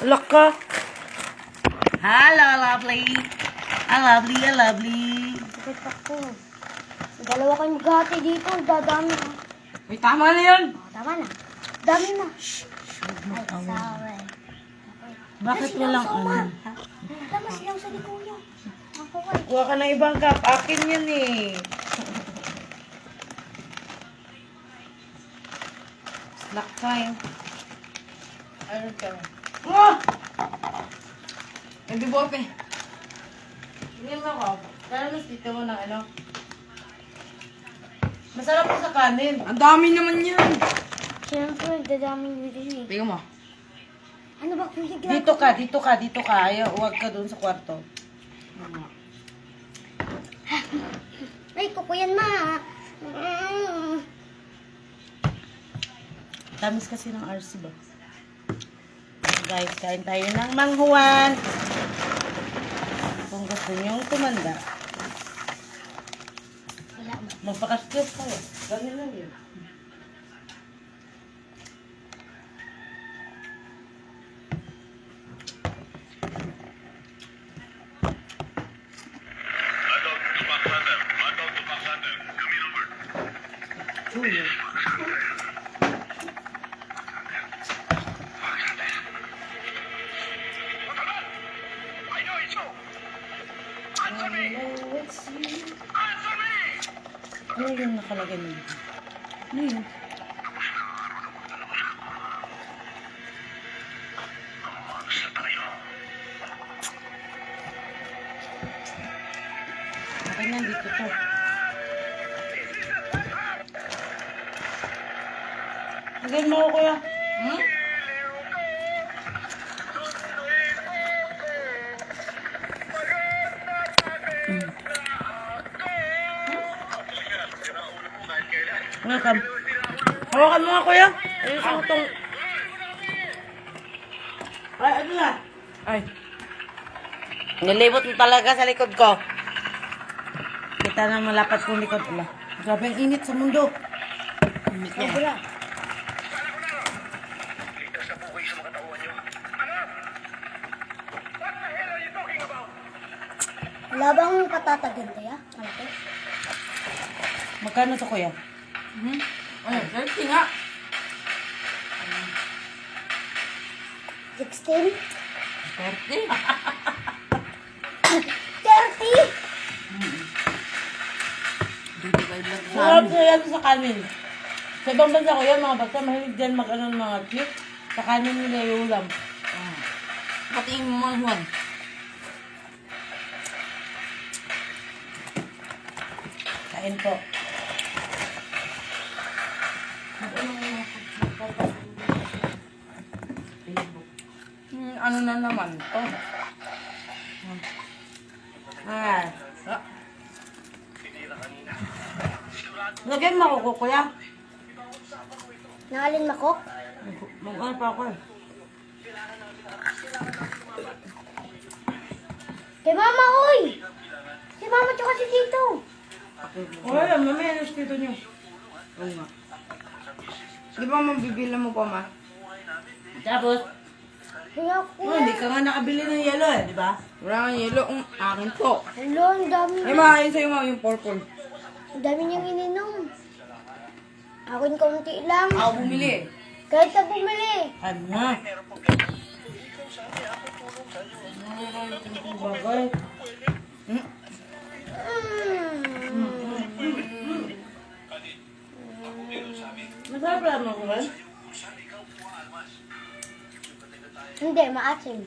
Laka. Hello, lovely. Lovely. Sakit ako. Dalawa kayong maghati dito. Dadami na. Uy, tama na yun. Tama na. Dami na. Ay, sorry. Bakit walang ano? Tama silang sa likuya. Ako kay. Kuha ka ng ibang cup. Akin yan eh. Slack time. Ano ka? Oh! Hindi bope. Hindi mo ako. Kaya mas dito mo ng ano. Masarap po sa kanin. Ang dami naman yan. Siyempre, dadami dito. Tingnan mo. Ano ba kuya? Dito ka. Ayaw, huwag ka doon sa kwarto. Ay, kukuyan ma. Tamis kasi ng RC ba? Guys, kain tayo ng manghuwan. Kung gusto niyong tumanda, Wala ma. magpaka-skills kayo. Ganyan lang yun. Tuyo. Ano yung nakalagay mo dito? Ano yun? Akin na dito to. Lagyan mo ako kuya. Hmm? Welcome. Hawakan mo nga kuya. Ayusin mo tong... Ay, ano na? Ay. Nilibot mo talaga sa likod ko. Kita na malapat kong likod. Ala. Grabe ang init sa mundo. Init niya. Wala. Wala bang patatagal kaya? Malaki? Magkano to kuya? Hmm? Ay, healthy nga. 16? 30. 30? Bibigay lang sa Sarap amin. na yan sa kanin. Sa ibang bansa ko yan, mga basta mahilig dyan mag-ano ng mga chip. Sa kanin nila yung ulam. Patiin mo mga Juan. Kain po. Ano na naman to? Ah. Lagyan mo ako, kuya. Nangalin makok? Mag-ano pa ako eh. Kay mama, oy! Si mama tsaka si tito. Wala, mamaya na dito niyo. Oo nga. Di ba mabibila mo pa, ma? Tapos, Kaya hindi ka nga nakabili ng yellow eh, di ba? Wala nga yelo. Akin to. Hello, ang dami Ay, niya. makain sa'yo, ma, yung purple. Ang dami niyang ininom. Akin kaunti lang. Ako bumili. Kahit na bumili. Ano na? Bagay. Hmm? Masarap lang ako ba? Hindi, maasim.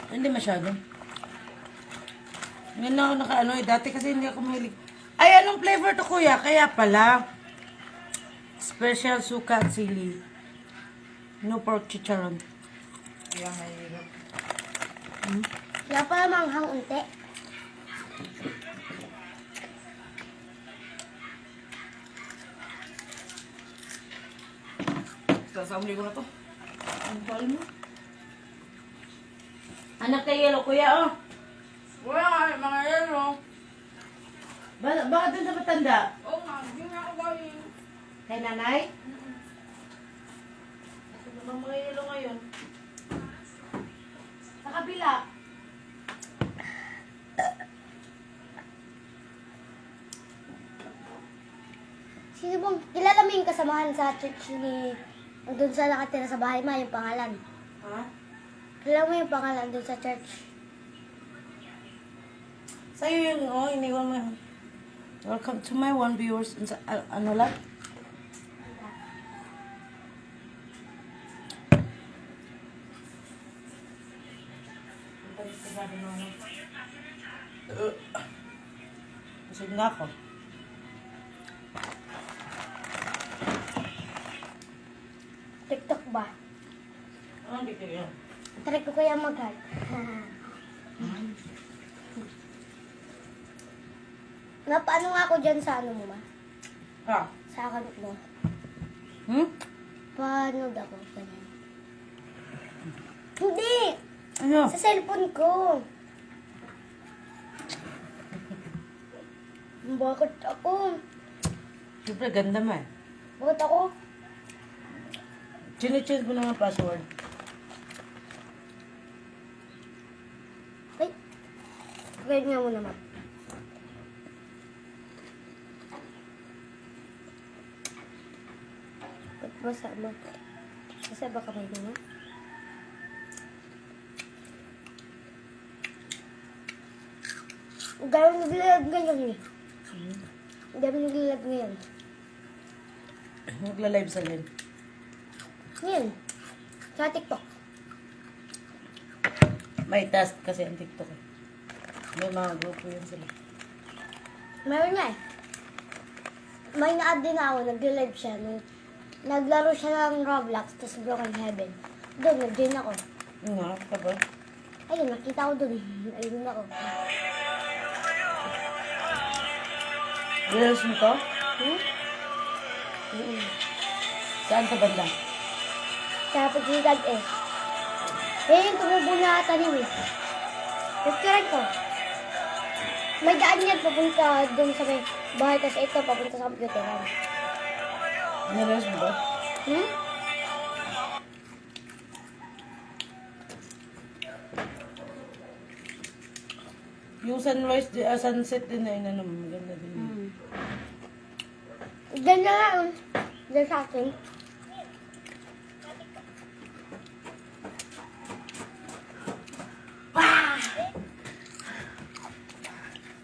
Hindi masyado. Ngayon na ako nakaano eh. Dati kasi hindi ako mahilig. Ay, anong flavor to kuya? Kaya pala. Special suka at sili. No pork chicharon. Kaya mahirap. Kaya pala manghang unti. Sasabli ko na to. Ang bal mo. Anak kay yellow kuya oh. Wala nga, mga yelo. Bakit dun sa matanda? Oo nga, hindi nga ako galing. Kay nanay? Ito naman mga yelo ngayon. cellphone. Kilala mo yung kasamahan sa church ni... Doon sa nakatira sa bahay ma, yung pangalan. Ha? Kilala mo yung pangalan doon sa church. Sa'yo yun, oh, iniwan mo yun. Welcome to my one viewers. Ano lang? Busog na ako. TikTok ba? Ano dito yun? Try ko kaya mag-hard. Napaano nga ako dyan sa ano mo ma? Ha? Sa account mo. Hmm? Paano ako? Ganyan. Hindi! Ano? Sa cellphone ko. Bakit ako? Siyempre, ganda mo eh. Bakit ako? Chine-change mo naman password. Ay! Kaya nga mo naman. Ba't basa mo? Basa ba kamay mo? Ang dami naglalag ngayon eh. Ang dami naglalag ngayon. Magla-live sa lin. Ngayon. Sa TikTok. May task kasi ang TikTok eh. May mga grupo yun sila. Meron nga eh. May na-add din ako, nag-live siya. Naglaro siya ng Roblox, tapos Broken Heaven. Doon, nag-join ako. Nga, ka ba? Ayun, nakita ko doon. Ayun ako. Reels mo to? Hmm? Saan ka banda? Sa pagsigad eh. Eh, yung tumubo na tanim eh. Nagkiran ko. May daan yan papunta doon sa may bahay, kasi ito papunta sa computeran. Reels mo ba? Hmm? Yung sunrise, sunset din na inano mo. Maganda din. Diyan na nga. Diyan sa akin.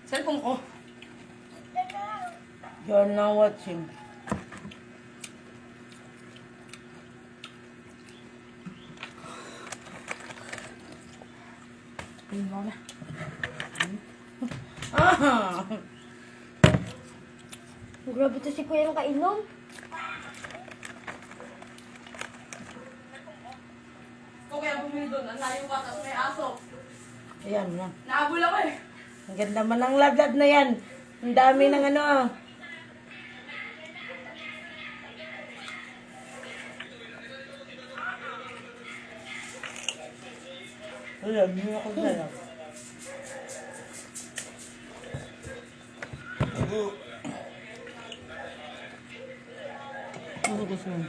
Cellphone ko. You're now watching. Ayun mo na. Ah! Grabe to si Kuya ng kainom. Kaya bumili doon, ang layo pa, tapos may aso. Ayan na. Nahabol ako eh. Ang ganda man ng ladlad na yan. Ang dami ng ano. Ayan, hindi ako sa'yo. Ano gusto mo?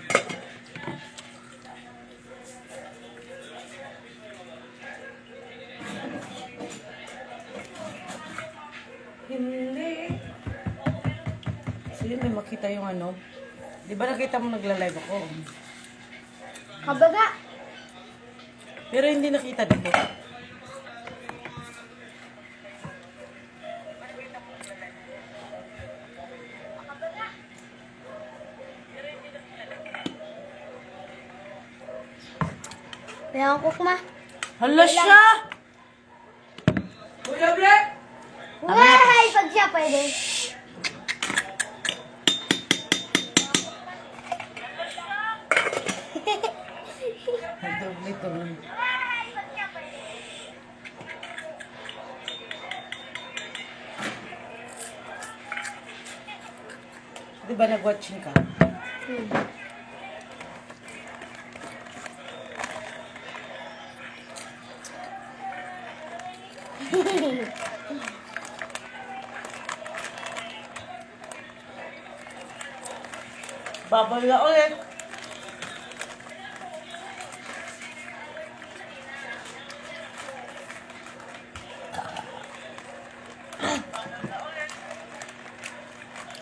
Hindi. Sige, may makita yung ano. Di ba nakita mo nagla-live ako? Kabaga. Pero hindi nakita dito. Kaya ako ma. Hala siya! Kuya Black! Uy! Pag siya pwede. Nagdoble ito. Di ba nag-watching ka? Babal na ulit.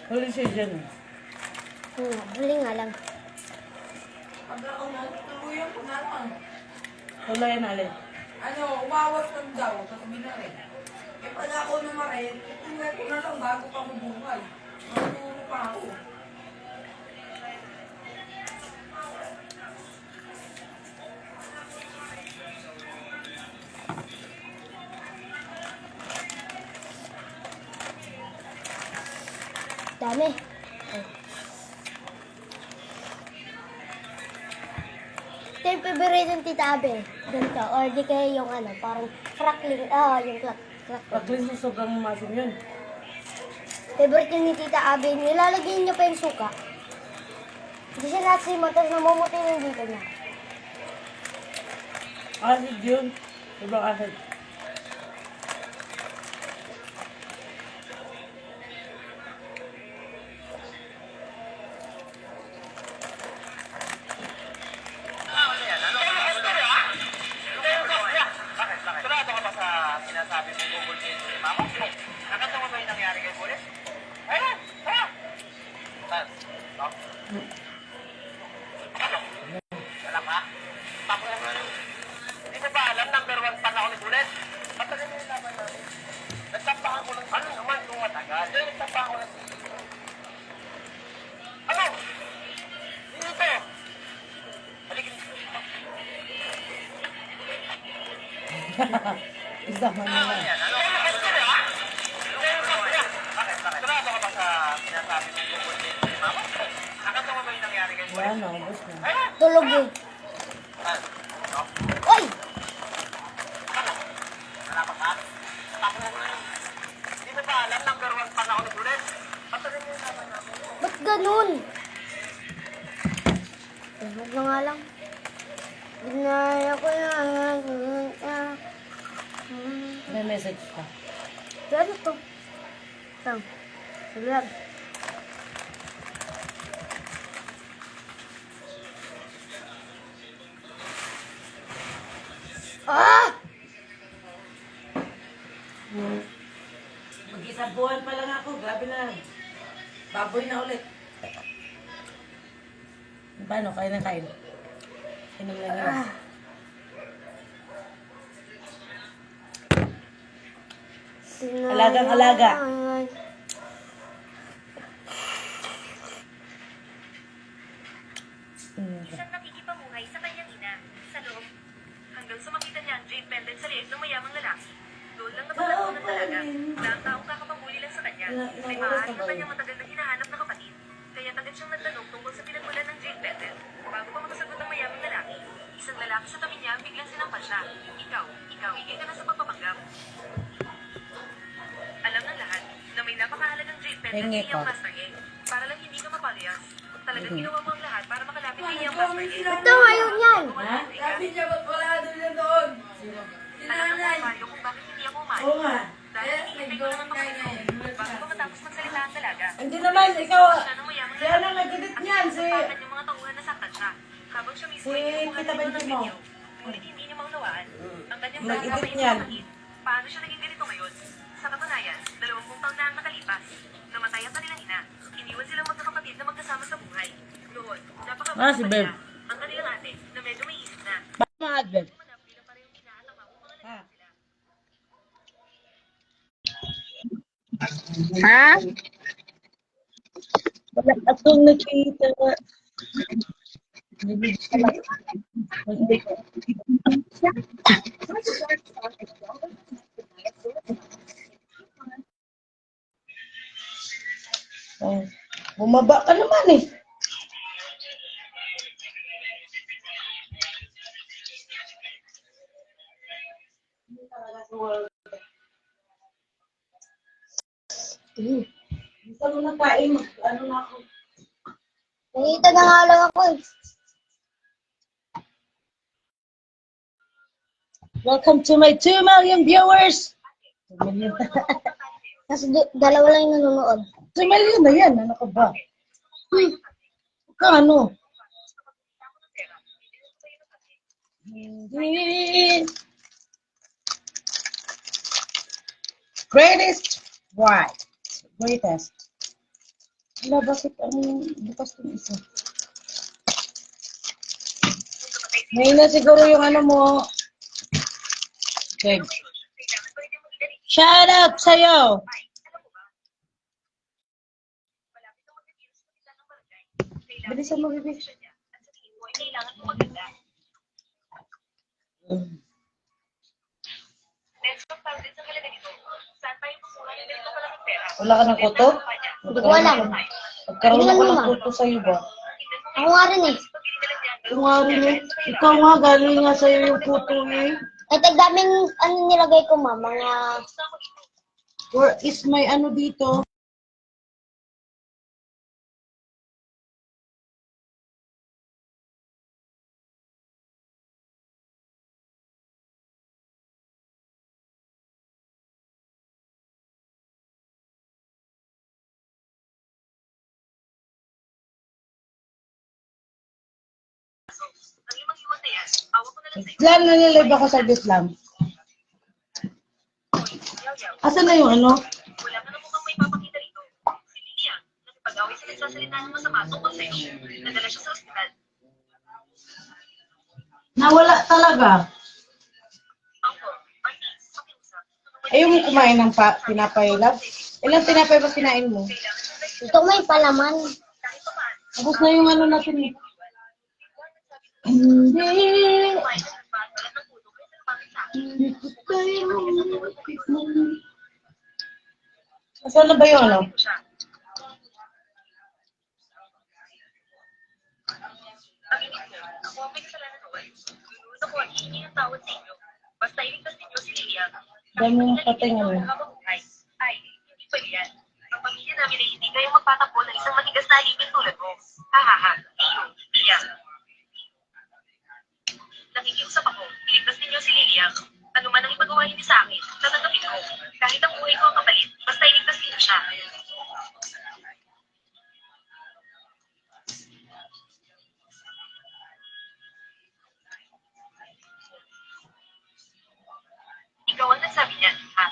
Huli siya dyan. Huli nga lang. Pag ako na, tuluyan ko na lang. Wala yan alin. Ano, umawat lang daw, tapos binarin. Eh, pag ako naman, tuluyan ko na lang bago pa mabuhay. Maturo pa ako. Dami. Ito yung favorite ng Tita Abel. Ganito. Or di kaya yung ano, parang crackling. Yung crackling. Pagling susog ang masin yun. Favorite yun ni Tita Abel. Nilalagyan niya pa yung suka. Hindi siya nasima, tapos namumuti ng dito niya. Acid yun. Sobrang acid. Sigurado ka ba sa sinasabi mo Google Change ni Mama? Nakita mo ba yung nangyari kay Bulis? Ayun! Tara! Saan? No? Ano? Wala pa? Tapos na yun. Hindi mo ba alam number 1 pan ako ni Bulis? Matagal na yung laban namin. Nagtapahan ko ng ano naman kung matagal. Kaya nagtapahan ko ng ano? Dito! Halika dito. Isama nila. Sigurado ka ba sa sinasabi mo Google Change ni Mama? Nakita mo ba yung nangyari kay Wala na, ubos na. Tulog eh. Saan? No? Oy! Wala pa ka? Tapos na yun. Hindi mo ba alam number 1 pan ako ni Bulis? Matagal na yung laban namin. Ba't ganun? Huwag na nga lang. Ginaya ko yan. May message pa. Pero to. Saan? Sabihan. Ah! Mag-isang buwan pa lang ako. Grabe na. Baboy na ulit. Paano? Kain na kain. Inom lang yun. Alagang alaga. Isang nakikipamuhay sa kanyang ina, sa loob. Hanggang sa makita niya ang jade pendant sa liit ng mayamang lalaki. Doon lang napagkaroon ng talaga na ang taong kakapamuli lang sa kanya ay maaari ang kanyang matagal na hinahanap na kapatid. Kaya agad siyang nagtanong tungkol sa pinagmulan ng jade pendant. Bago pa makasagot ng mayamang lalaki, isang lalaki sa tabi niya biglang sinampal siya. Ikaw, higit ka na sa pagpapanggap. Alam ng lahat na may napakahalagang jade pendant Hingi sa iyong ko. master egg para lang hindi ka mapalayas. Talagang ginawa mo ang lahat para makalapit sa iyong master egg. Ito ngayon yan. Ha? Sabi niya, ba't wala doon yan doon? Si Alam mo, nanay. Mario, kung bakit hindi ako umalis. Oo nga. Dahil hinihintay ko naman kapatid ko. Bago pa matapos magsalita ang dalaga. Hindi naman, ikaw. Siya nang mayamang Si ano nag-edit niyan? Si... At yung mga tauhan na saktan siya. Habang siya mismo Si ay kinukuha Tita ng Benji mo. video. Ngunit hindi niya maunawaan. Ang kanyang Nag-edit napakabait na niyan. kapatid. Paano siya naging ganito ngayon? Sa katunayan, 20 taon na ang nakalipas. Namatay ang kanilang ina. Iniwan silang magkakapatid na magkasama sa buhay. Noon, napakabait si pa Beb. nila. Ang kanilang ate, na medyo may isip na. Mga advent. Bilang parehong ina at ama, mga Ha? Ha? Wala akong nakita. Oh, bumaba ka naman eh. Gusto mo na kain, ano na ako. Nakita na nga lang ako eh. Welcome to my 2 million viewers. 2 million. Kasi dalawa lang yung nanonood. 2 million na yan. Ano ka ba? Ano? Greatest. Why? Greatest. Wala, bakit ang bukas yung isa? Ngayon na siguro yung ano mo. Okay. Shout out sa'yo! Bilisan mo, bibi. Kailangan mo maganda. Next month, para din sa halaga nito, saan tayo kukuha ng ganito kalaking pera? Wala ka ng kuto? Hindi ko alam. Nagkaroon ako ng kuto sa'yo ba? Ako nga rin eh. Ikaw nga rin eh. Ikaw nga, galing nga sa'yo yung kuto eh. Ay, tagdaming ano nilagay ko, ma. Mga... Where is my ano dito? Ang limang iwan na yan, awa ko na lang sa'yo. Islam, nanilive ako sa Islam. Yaw-yaw. Asan na yung ano? Wala ka na mukhang may papakita rito. Si Lilian, nakipag-away sa nagsasalita ng masama tungkol sa'yo. Nadala siya sa ospital. Nawala talaga. Ako, auntie, pakiusap. Ayaw mo kumain ng tinapay, love? Ilang tinapay ba kinain mo? Ito may palaman. Kahit pa paano, Tapos na yung ano natin. Hindi. kumain ka ng balat ng puto kaysa lumapit sa akin. Hindi ko tayo matikman. Asan na ba yung ano? Ito siya. Pag-ibig ko, ako ang may kasalanan doon. Lulunod ako at hihingi ng tawad sa inyo. Basta iligtas ninyo si Lilian. Dami yung patay nga. Mabuhay. Ay, hindi pwede yan. Ang pamilya namin ay hindi kayo magpatapo ng isang matigas na alipin tulad mo. Ha. Iyo, iyan. Nakikiusap ako, iligtas ninyo si Lilian. Ano man ang ipagawa hindi sa akin, tatanggapin ko. Kahit ang buhay ko ang kapalit, basta iligtas ninyo siya. Ikaw ang nagsabi niyan, ha?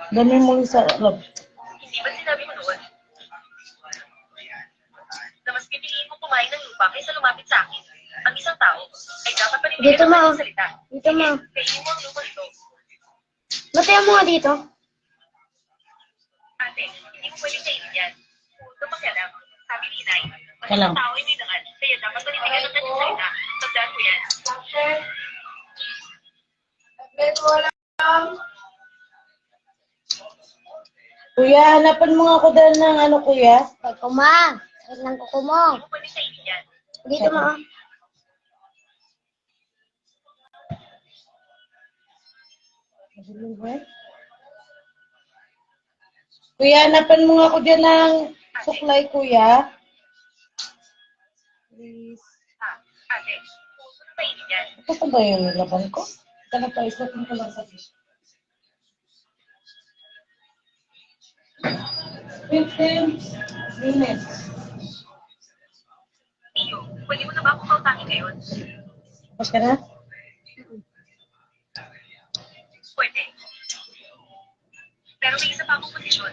Dami mo sa love. Hindi ba sinabi mo noon? Na mas pipiliin mo kumain ng lupa kaysa lumapit sa akin. Ang isang tao ay dapat pa rin Dito, ng ma. kanyang salita. Dito, ma. Kainin mo ang lupa ito. Matayan mo nga dito. Ate, hindi mo pwedeng kainin yan. Huwag makialam. Sabi ni Inay, mas Alam. isang tao ay may dangal, kaya dapat pa rin ng kanyang salita. Tandaan mo yan. Kuya, hanapan mo nga ako dahil ng ano, kuya. Ay, kuma. Sakit ng kuko mo. Hindi mo pwedeng kainin yan. Dito, ma. Kuya, hanapan mo nga ako dyan ng suklay, kuya. Please. Ate, huwag mo na kainin yan. Ito ba yung laban ko? Ito na pa, isapin ko lang sa fish. 15 minutes. Iyo, pwede mo na ba akong pautangin ngayon? Tapos ka na? Pwede. Pero may isa pa akong kondisyon.